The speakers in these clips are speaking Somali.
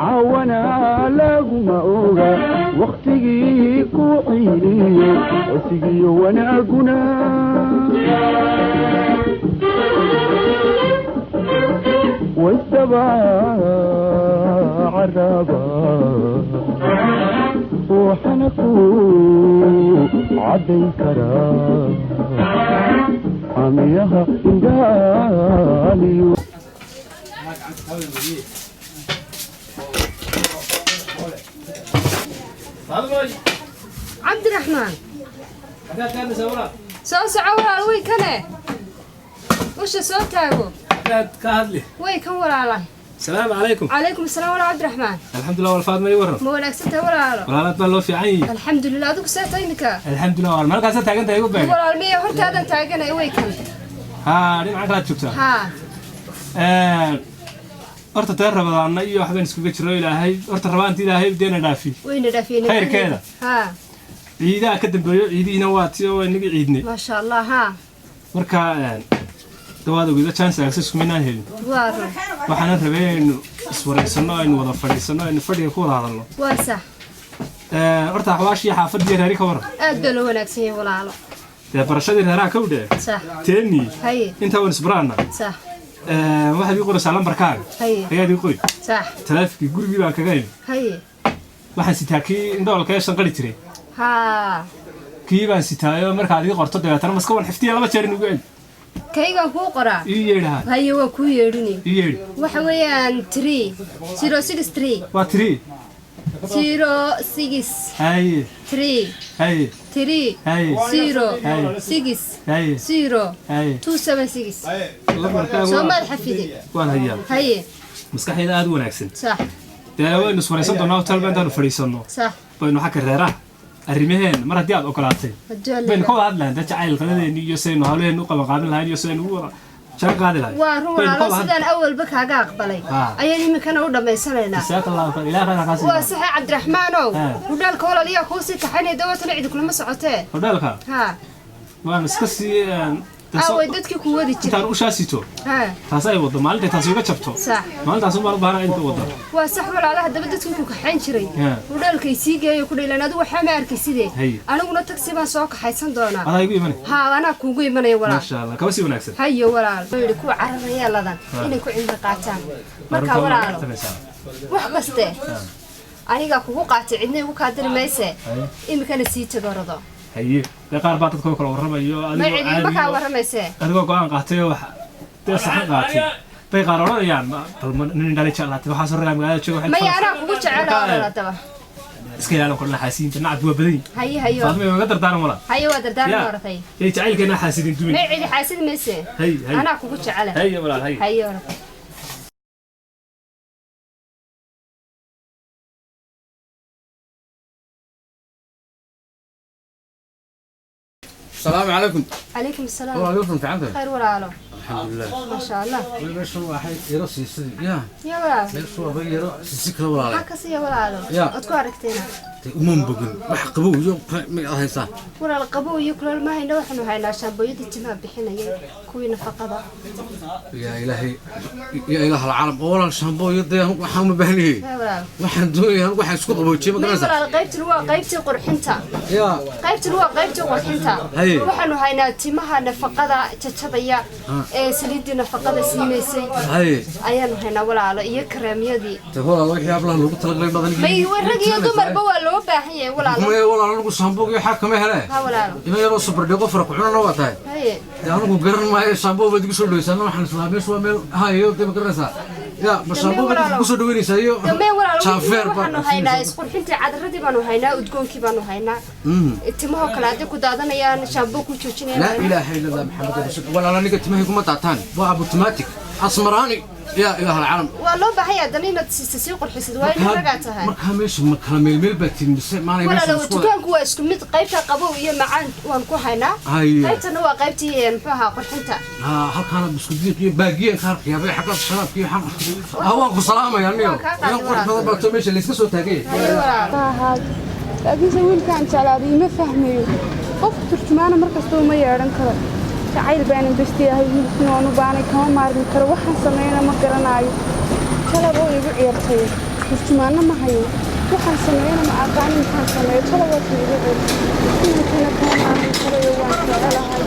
عاونا لهم أوغا واختي كوحيني وسيجي وانا أقنا والسبع عرابا وحنكو عدي كرا عميها اندالي عبد الرحمن سو عورا وي كنه وش سو تاغو كهدلي وي كان وراله السلام عليكم. عليكم السلام ورحمة عبد الرحمن. الحمد لله والفاضل ما يورم. ما وناكسنت ولا ولا لا في عيني. الحمد لله دوك ساعتينك. الحمد لله والله ما قاعد تاجن تايجو بين. ولا المية هرت هذا تاجن أي ويكن. ها دين معك لا تشوفها. ها. أرت ترى بدأنا أي واحد بنسكوك تشري له هاي أرت ربان تيجي هاي بدينا دافي. وين دافي؟ خير كذا. ها. عيدا كتب عيدي نوات يو نجي عيدني. ما شاء الله ها. مركا دوادو إذا كان سأسس كمينا هيل. وارو. وحنا ربين سوري سنة إنه وضع فري سنة إنه فري يكون هذا الله. واسع. أرت حواشي حافظ دي هاري كورة. أدلو وناكسين ولا على. ده برشة دي هراك وده. صح. تاني. هاي. أنت ونسبرانا. صح. واحد يقول سلام بركان. هاي. هي يقول. صح. تلافك يقول بيبان كجاي. هاي. واحد ستاكي ندول كيش نقلي تري. ها. كيبان ستايو مركز يقول قرطة ده ترى مسكون حفتي الله بتشاري نقول. كيغا كو قرا ييرها هاي waa ku yeedhini يير waxa weeyaan 3 063 waa 3 06 هاي 3 هاي 3 هاي 0 6 هاي 0 هاي 276 لما سومال حفيدي ولا هي هاي مسكحيدا aad wanaagsan صح daawo inuu swaraysan doono hotel baan daan fariisano صح baynu xaka reeraha arrimaheen mar haddii aad ogolaatay baynu ka wada hadlaan dad jacayl qadadeeni iyo saynu hawleen u qaban qaadan lahayn iyo saynu u wada shan qaadi lahayn waa ruuxa sidaan awalba kaaga aqbalay ayaan imikana u dhamaysanayna jazakallahu khayr ilaahay ka waa sax Cabdiraxmaanow hudaalka walaaliya ku sii taxanay dawladna cid kulama socotee hudaalka ha waan iska sii away dadkii ku wadi jiray intaan u shaasito ha taasay wado maalinta taas uga jabto sax maalintaas u baahan inta wado waa sax walaalaha daba dadkii ku kaxayn jiray hudaalkay sii geeyo ku dheelan adigu waxa ma arkay sidee aniguna taxi baan soo kaxaysan doonaa adaa igu imanay ha ana kuugu imanay walaal ma sha Allah ka wasi wanaagsan hayo walaal way ku cararaya ladan inay ku cimri qaataan marka walaal wax kaste aniga kugu qaatay cidna igu ka dirmayse imikana sii tagarado هي قار بعض كل ورميو أنا ما كان ورميسه أنا قاعد قاتي وح تصحى قاتي بيقارون يعني من داري شغلات وحصل رقم قاعد تشوف ما يعرف وش على ولا تبع اسكيل على كل حاسين تنعد وبدين هي فاطمة ما قدر دار ولا هي قدر دار ولا ثي هي تعال كنا حاسين دومين ما عندي حاسين مسه هي أنا وش على هي ولا هي ولا السلام عليكم. عليكم السلام. وعليكم السلام. خير ولا علو. الحمد لله. ما شاء الله. ويش هو واحد يرصي سد يا. يا ولا. ويش هو بيرو سكر ولا على. حكس يا ولا علو. يا. أتكو ركتينا. ومن بقول وحقبوا يوم ما هاي صح. ولا القبو يكل ما هي نوح إنه هاي ناشان بيد الجماعة بحنا كوي نفقة. يا إلهي يا إله العالم أولا شامبو يضيع وحام بهني. يا ولا. واحد دوي واحد يسقط أبو شيء ما قرص. ولا قيبت الوا قيبت قرحنتا. يا. قيبت الوا قيبت قرحنتا. هاي. وحنو هاي ناتمها نفقة تتبيا. سليد نفقة سيمسي. هاي. أيانو هنا ولا على يكرم يدي. تقول الله يحبله لو تلقي بدن. ما يورق يدمر بوا لو باهي ولا. ما ولا لو شامبو يحكم هلا. ها ولا. إما يرو سوبر ديكو فرق وحنا نواتها. هاي. يعني قرن ما شامبو بدي يسولو يسنا وحنا سلامي شو مل هاي يو تبي كرنسا. يا بس شامبو بدي يسولو دويني سايو. شافير بانو هاينا اسقول حنتي عذردي بانو هاينا ودقونكي بانو هاينا. اتمه كلا دي كدادنا يا شامبو كوتشيني. لا إله إلا الله محمد رسول الله. ولا أنا نقول تمه يكون متعتان. وأبو توماتيك أسمراني. يا إله العالم. والله بحياة دنينا تسيق الحسد وين رجعتها. مكامش مكامل ملبتين بس ما أنا. ولا لو تكون كويس كمية قيبتها قبوية معان وانكو هنا. هاي. قيبتها نوع قيبتي نفها قرحنتها. هل كان بسكوتي باقي خارق يا بي حق الشراب كي حق. هو سلامة يعني. يوم قرحنا بتومش اللي سكسو تاجي. لكن سوين كان جلادي ما فهميو قف ترجمانه markasta uma yeeran karo jacayl baan industay hay wiilkii oo baan ka maarmi karo waxaan sameeyna ma garanayo shalay oo igu ciirtay turjumaana ma hayo waxaan sameeyana ma aqaan maxaan sameeyo shalay oo igu ciirtay inta kana aan shalay waan jecelahay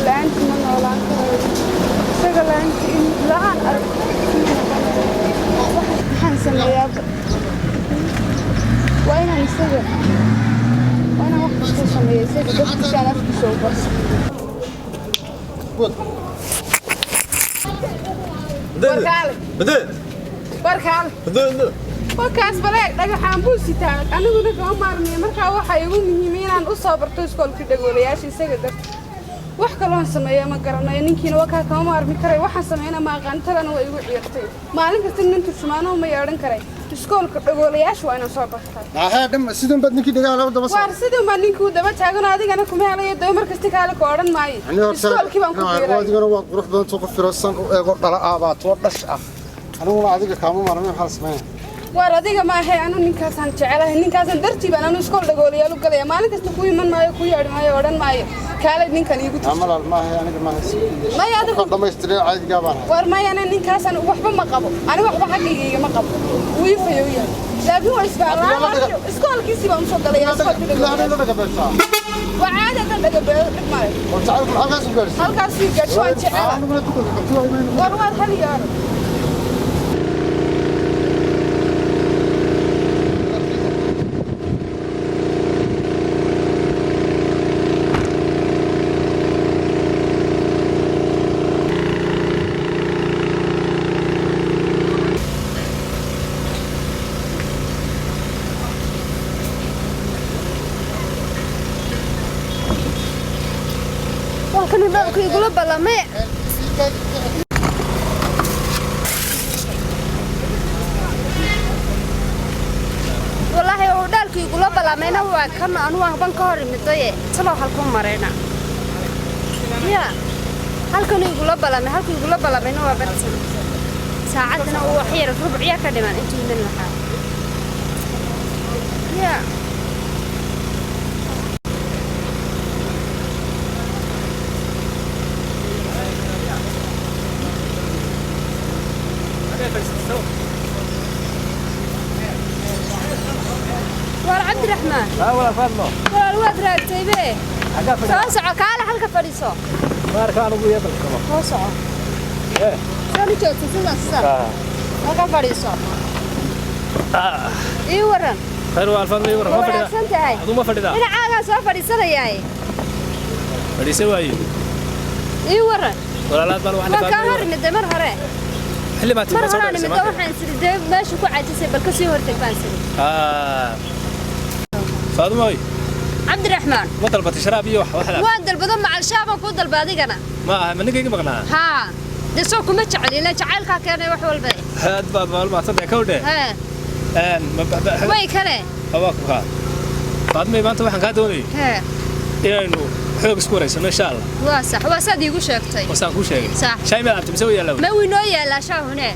لأنت من أولان سجل أنت إن لعن واحد حنسن يا وين نسجل وأنا واحد حنسن يا سجل بس كان أفكر شو بس بدل بركال وكاس بلاك دغ حامبوسي تاag aniguna kama maarmay marka waxa igu muhiim inaan u soo barto iskoolka dhagoolayaasha isaga dar wax kale oo sameeyo ma garanayo ninkiina waa ka kama maarmi karay waxaan sameeyna ma aqaan talana way igu ciirtay maalin kasta nin turjumaano ma yeeran karay iskoolka dhagoolayaasha waa inaan soo bartaa dham sidoo bad ninkii dhagaal daba war sidoo ma ninkii daba taagan adigana kuma helayo doomar kasta kale ka oran maayo iskoolkii baan ku fiiray adigana waa qurux badan soo qofirsan oo eego dhala aabaad oo dhash ah aniguna adiga kama maarmay waxa sameeyay war adiga ma ahay anu ninkaasan jecelahay ninkaasan dartiiba anu iskool dhagoolayaal u galay maalin kasta ku iman maayo ku yeedhi maayo oran maayo kaale ninkan igu tus amal ma ahay aniga ma ahay ma yaad ku dhamaystiray caadi gaabana war ma yana ninkaasan waxba ma qabo ani waxba xaqigayga ma qabo wii fayo yahay laakiin waa isbaalaa iskoolkiisi baan soo galay iskoolka dhagoolayaal وعادة دقبل دقماي. وتعرف الحلقة سو جالس. حلقة سو جالس وان شعلا. ورواد هاليار. كانوا دارك يقولوا بلا ما والله هو دارك يقولوا بلا ما هو كان أنا هبان كهري متويه صلاح الكون مرينا يا هل كانوا يقولوا بلا ما هل يقولوا بلا ما هو بس ساعتنا هو حير ربع كلمة أنتم من الحال يا عبد الرحمن ولا فاطمه ولا الواد راكتي به توسع كاله halka fadhiiso marka anu ugu yeebal karo توسع soo joogto sidaas halka fadhiiso ii waran khayr waa alfan ii waran ma fadhida adu ma fadhida ina caaga soo fadhiisanayay fadhiisay waayo ii waran walaalaad baan wax ka hormid mar hore xilli baad soo dhashay waxaan sidee meesha ku caajisay bal ka sii hortay baan sidii فاطمة عبد الرحمن ما طلبت شراب يوح واحد وين دلبضم مع الشعب وكود دلبادي أنا ما من نجي مقنعة ها دي سوق متشعل لا تعال كان يروح والبي هاد بعض ما تصدق كوده ها وين كره هواك ها فاطمة ما أنت وحن كادوني ها إنه حلو سكوريس إن شاء الله واسح واسد يقول شيء وسان كل شيء صح شيء ما عم تسوي يلا ما وينو يلا شاه هنا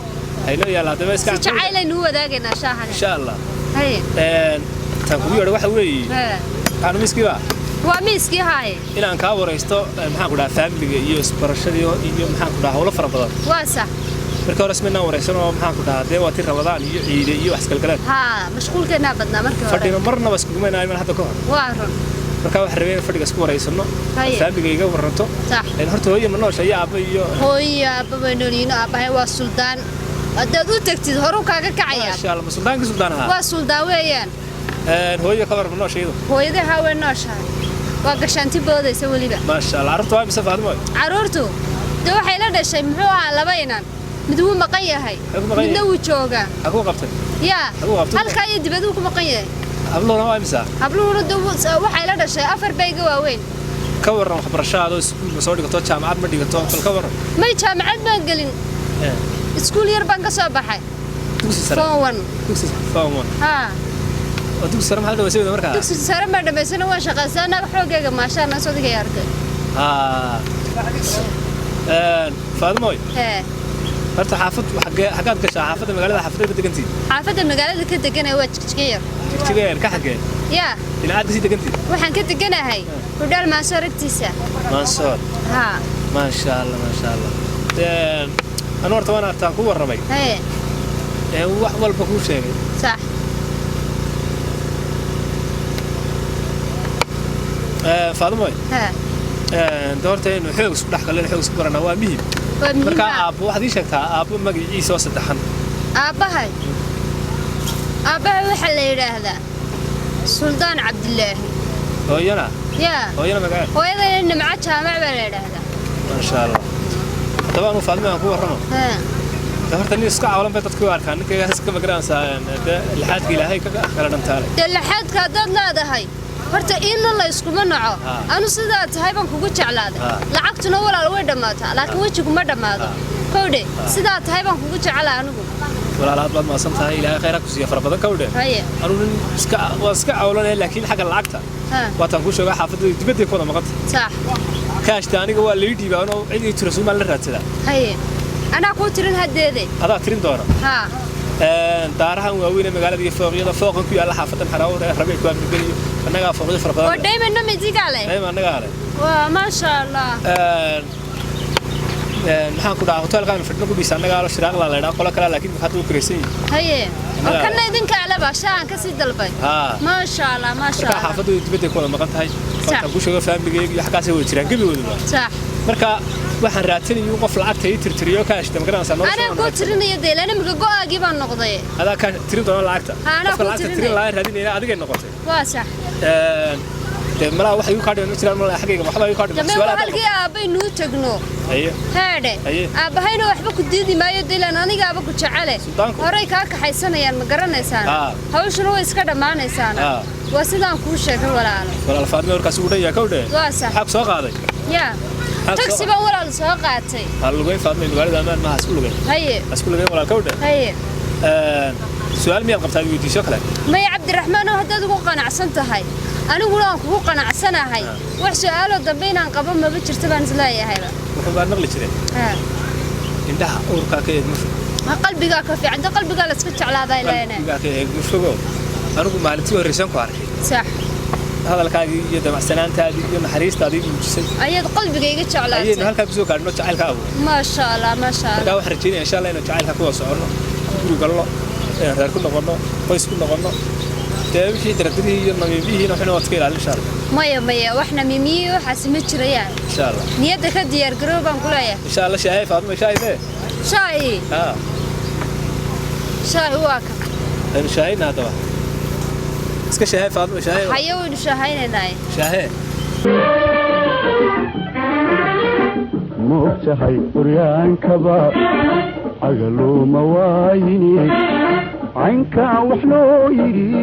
هاي نو يلا ده بس كان تعال إنه هو ذاك شاه هنا إن شاء الله هاي تنقولي ولا واحد وي أنا مسكي بقى ومسكي هاي إن أنا كاور يستو محن كده فاميلي يوس برشلي يوم محن كده هولا فربضان واسع مركو رسمنا ورسمنا محن كده ده وقت رمضان يو أحسن الكلام ها مشغول كنا بدنا مركو فردينا مرنا بس كمان أيمن هذا كهر وارن مركو حربين فردي كسكو رئيسنا فاميلي يجوا ورنتو صح لأن هرتو هي منو شيء أبى يو هوي أبى نورين أبى هو السلطان أدو تكتير هرو كاجا كعيا ما شاء الله السلطان كسلطانها هو السلطان ويان هوي كبر منو شيء هو ده هو الناشر وقشانتي بودي سوي لي ما شاء الله عرفتوا هاي بس هذا موي عرورته ده حيلا ده شيء محوها على بينا بدون مقية هاي بدو جوجا أبو قبته يا أبو قبته هل كاي بدو مقية قبله نوع مسا قبله ردو وحيلا ده شيء أفر بيجوا وين كور رم خبر شادو مسوي كتوت جامعات مدي كتوت الكور ما جامعات ما قلنا سكول يربان كسب حي فون فون ها ودوك سرم هذا وسيله مركز دوك سرم بعد ما سنة وش قصنا بحوجة ما شاء الله صدق يا رجل فاطمة ها هرت حافظ حاجات كش حافظ المقالة حافظ بدك حافظ المقالة كنت جنا هو كتير كتير كحكي يا العاد زيد كنتي وحن كنت جنا هاي ودار ما صارت تسا ما صار ها ما شاء الله ما شاء الله أنا ورت وأنا أرتاكو الرمي وحول بكون شيء صح فاطمة دورتين وحوس كل حاجة لنا حوس كبرنا وامين مركا أبو واحد يشكتها أبو ما يجيس وسدحن أبهاي وحلي هذا سلطان عبد الله هو ينا مقال هو ينا إنه معتها مع بلد هذا ما شاء الله طبعا وفاطمة أبو الرمى دورتني اسكع ولا بيت تكوار كان كي هسك مقران ساين الحاد كلا هاي كلا نمتالي الحاد كادد لا هاي horta in la isku manaco anu sidaa tahay baan kugu jeclaaday lacagtuna walaal way dhamaata laakiin wajigu ma dhamaado kowde sidaa tahay baan kugu jeclaa anigu walaal aad ma san tahay ilaahay khayra ku siiyo farabadan kowde anu iska awlanay laakiin xaga lacagta waatan ku sheegay xaafadda dibadda ku wada maqanta sax kaashta aniga waa la dhiibaa oo cid ay tirasuuma la raadsada ana ku tirin hadeede adaa tirin doona daarahan waaweyn magaalada iyo fooqyada fooqan ku yaala xaafadan xaraawada rabay ku amniyo anaga fooqyada farabadan oo dayma midigale anaga ale waa ma sha Allah maxaan ku dhahaa hotelkan fadhno ku dhisa anaga la shiraaq la leeyahay qolo kale laakiin waxa uu kireysan haye oo kana idinka alaba shaan ka sii dalbay ma sha Allah xaafadu dibadda ku wada maqan tahay waxaan ku sheegay family-geyga iyo xakaas way jiraan gabadhooda sax marka waxaan raadsanay qof lacagta ay tirtiriyo kaash damqranaysa noo ana ku tirinayo deelan imiga go'aagi baan noqday ada ka tirin doona lacagta qofka lacagta tirin la raadinayna adiga noqotay waa sax mala waxa uu ka dhigay jiraan mala xaqiiqa waxba uu ka dhigay su'aalaha halkii aabay nuu tagno haade aabahayna waxba ku diidi maayo deelan aniga aaba ku jecele horay ka kaxaysanayaan ma garanaysaan hawshuna way iska dhamaanaysaan waa sidaan ku sheegay walaal Faadimo warkaas ugu dhayaa kowde waa sax xaq soo qaaday taxi baan walaal soo qaatay hal lugeyn Faadimo magaalada amaan ma isku lugeyn isku lugeyn walaal kowde su'aal miyaad qabtaa weydiiso kale may Cabdiraxmaan oo hadda ugu qanacsan tahay anigu waan kugu qanacsanahay wax su'aalo dambe inaan qabo ma jirto baan isleeyahay wuxuu baan naqli jiray indhaha urka ka eegmo ma qalbiga ka fiican qalbiga la iska jeclaaday leena qalbiga ka eegmo fogo anigu maalintii horeysan ku arkay sax hadalkaagii iyo damacsanaantaadii iyo naxariistaadii muujisay ayad qalbigayga jeclaatay ayay halka ku soo gaadhno jacaylka abu ma sha Allah wax rajeynaya insha Allah inuu jacaylka ku socono guri galno reer ku noqono qoys ku noqono wixii darajadii iyo nabiyyihiina waxna wad ka ilaalin insha Allah maya waxna mimiyo xasima jirayaan insha Allah niyada ka diyaar garow baan ku leeyahay insha Allah shaay Faadimo shaay waa ka shaayna daba iska shaay Faadimo shaay hayo uu shaahaynay shaay moogtahay uryaankaba agalu mawaayini عنك وحلو يري